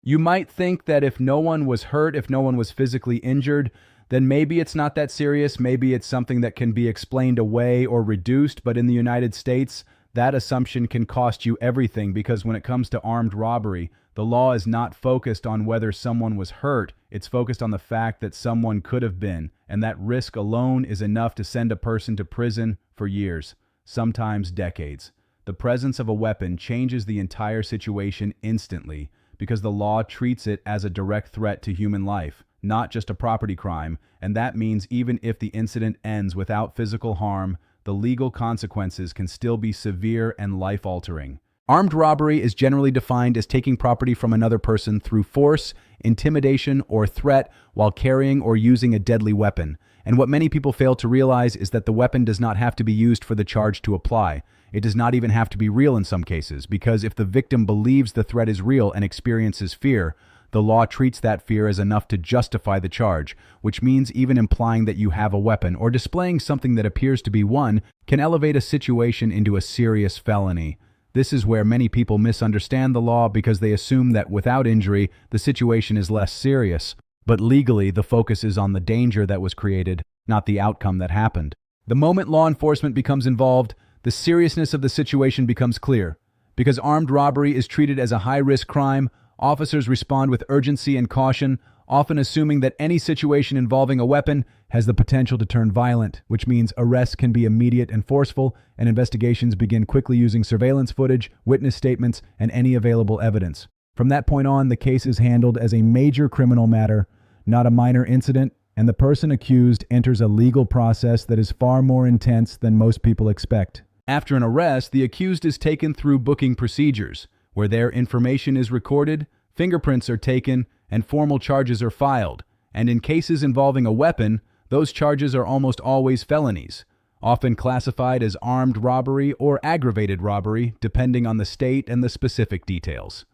You might think that if no one was hurt, if no one was physically injured, then maybe it's not that serious. Maybe it's something that can be explained away or reduced. But in the United States, that assumption can cost you everything, because when it comes to armed robbery, the law is not focused on whether someone was hurt. It's focused on the fact that someone could have been, and that risk alone is enough to send a person to prison for years, sometimes decades. The presence of a weapon changes the entire situation instantly, because the law treats it as a direct threat to human life, not just a property crime, and that means even if the incident ends without physical harm, the legal consequences can still be severe and life-altering. Armed robbery is generally defined as taking property from another person through force, intimidation, or threat while carrying or using a deadly weapon. And what many people fail to realize is that the weapon does not have to be used for the charge to apply. It does not even have to be real in some cases, because if the victim believes the threat is real and experiences fear, the law treats that fear as enough to justify the charge, which means even implying that you have a weapon or displaying something that appears to be one can elevate a situation into a serious felony. This is where many people misunderstand the law, because they assume that without injury, the situation is less serious. But legally, the focus is on the danger that was created, not the outcome that happened. The moment law enforcement becomes involved, the seriousness of the situation becomes clear. Because armed robbery is treated as a high-risk crime, officers respond with urgency and caution, often assuming that any situation involving a weapon has the potential to turn violent, which means arrests can be immediate and forceful, and investigations begin quickly using surveillance footage, witness statements, and any available evidence. From that point on, the case is handled as a major criminal matter, not a minor incident, and the person accused enters a legal process that is far more intense than most people expect. After an arrest, the accused is taken through booking procedures, where their information is recorded, fingerprints are taken, and formal charges are filed. And in cases involving a weapon, those charges are almost always felonies, often classified as armed robbery or aggravated robbery, depending on the state and the specific details.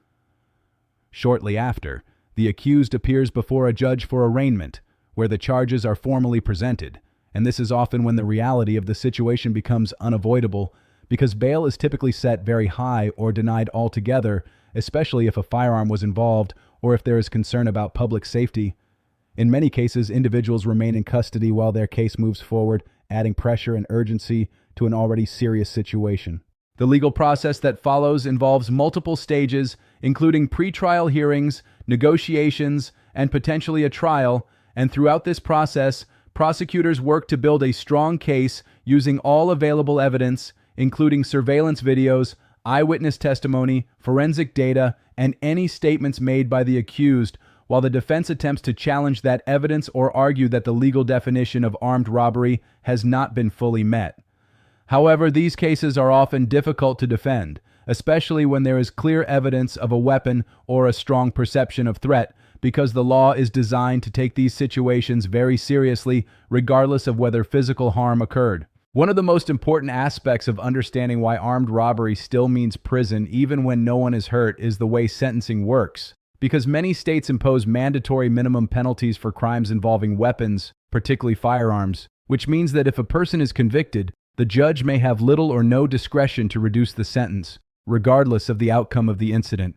Shortly after, the accused appears before a judge for arraignment, where the charges are formally presented. And this is often when the reality of the situation becomes unavoidable, because bail is typically set very high or denied altogether, especially if a firearm was involved or if there is concern about public safety. In many cases, individuals remain in custody while their case moves forward, adding pressure and urgency to an already serious situation. The legal process that follows involves multiple stages, including pretrial hearings, negotiations, and potentially a trial, and throughout this process, prosecutors work to build a strong case using all available evidence, including surveillance videos, eyewitness testimony, forensic data, and any statements made by the accused, while the defense attempts to challenge that evidence or argue that the legal definition of armed robbery has not been fully met. However, these cases are often difficult to defend, especially when there is clear evidence of a weapon or a strong perception of threat, because the law is designed to take these situations very seriously, regardless of whether physical harm occurred. One of the most important aspects of understanding why armed robbery still means prison even when no one is hurt is the way sentencing works. Because many states impose mandatory minimum penalties for crimes involving weapons, particularly firearms, which means that if a person is convicted, the judge may have little or no discretion to reduce the sentence, regardless of the outcome of the incident.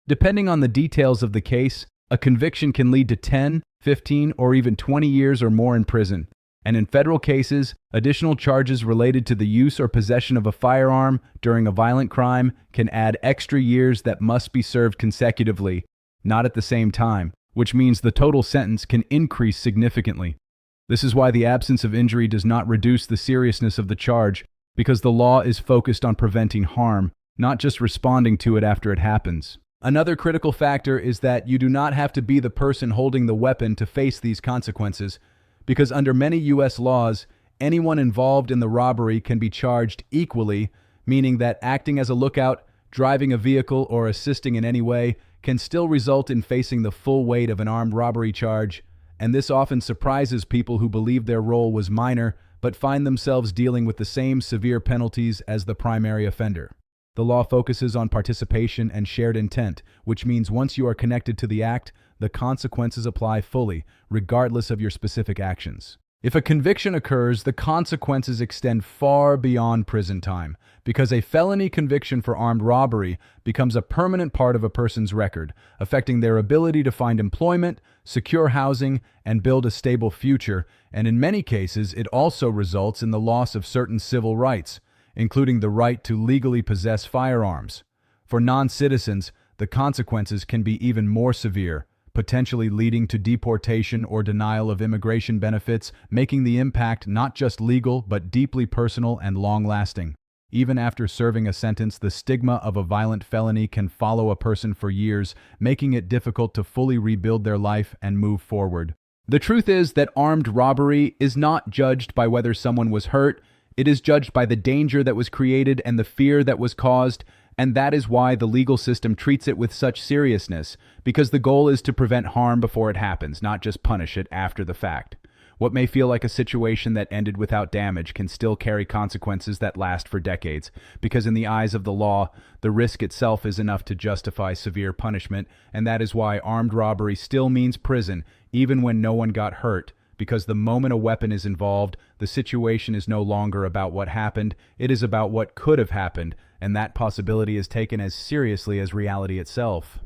Depending on the details of the case, a conviction can lead to 10, 15, or even 20 years or more in prison. And in federal cases, additional charges related to the use or possession of a firearm during a violent crime can add extra years that must be served consecutively, not at the same time, which means the total sentence can increase significantly. This is why the absence of injury does not reduce the seriousness of the charge, because the law is focused on preventing harm, not just responding to it after it happens. Another critical factor is that you do not have to be the person holding the weapon to face these consequences, because under many U.S. laws, anyone involved in the robbery can be charged equally, meaning that acting as a lookout, driving a vehicle, or assisting in any way can still result in facing the full weight of an armed robbery charge, and this often surprises people who believe their role was minor but find themselves dealing with the same severe penalties as the primary offender. The law focuses on participation and shared intent, which means once you are connected to the act, the consequences apply fully, regardless of your specific actions. If a conviction occurs, the consequences extend far beyond prison time, because a felony conviction for armed robbery becomes a permanent part of a person's record, affecting their ability to find employment, secure housing, and build a stable future, and in many cases it also results in the loss of certain civil rights, including the right to legally possess firearms. For non-citizens, the consequences can be even more severe, potentially leading to deportation or denial of immigration benefits, making the impact not just legal but deeply personal and long-lasting. Even after serving a sentence, the stigma of a violent felony can follow a person for years, making it difficult to fully rebuild their life and move forward. The truth is that armed robbery is not judged by whether someone was hurt. It is judged by the danger that was created and the fear that was caused, and that is why the legal system treats it with such seriousness, because the goal is to prevent harm before it happens, not just punish it after the fact. What may feel like a situation that ended without damage can still carry consequences that last for decades, because in the eyes of the law, the risk itself is enough to justify severe punishment, and that is why armed robbery still means prison, even when no one got hurt, because the moment a weapon is involved, the situation is no longer about what happened, it is about what could have happened, and that possibility is taken as seriously as reality itself.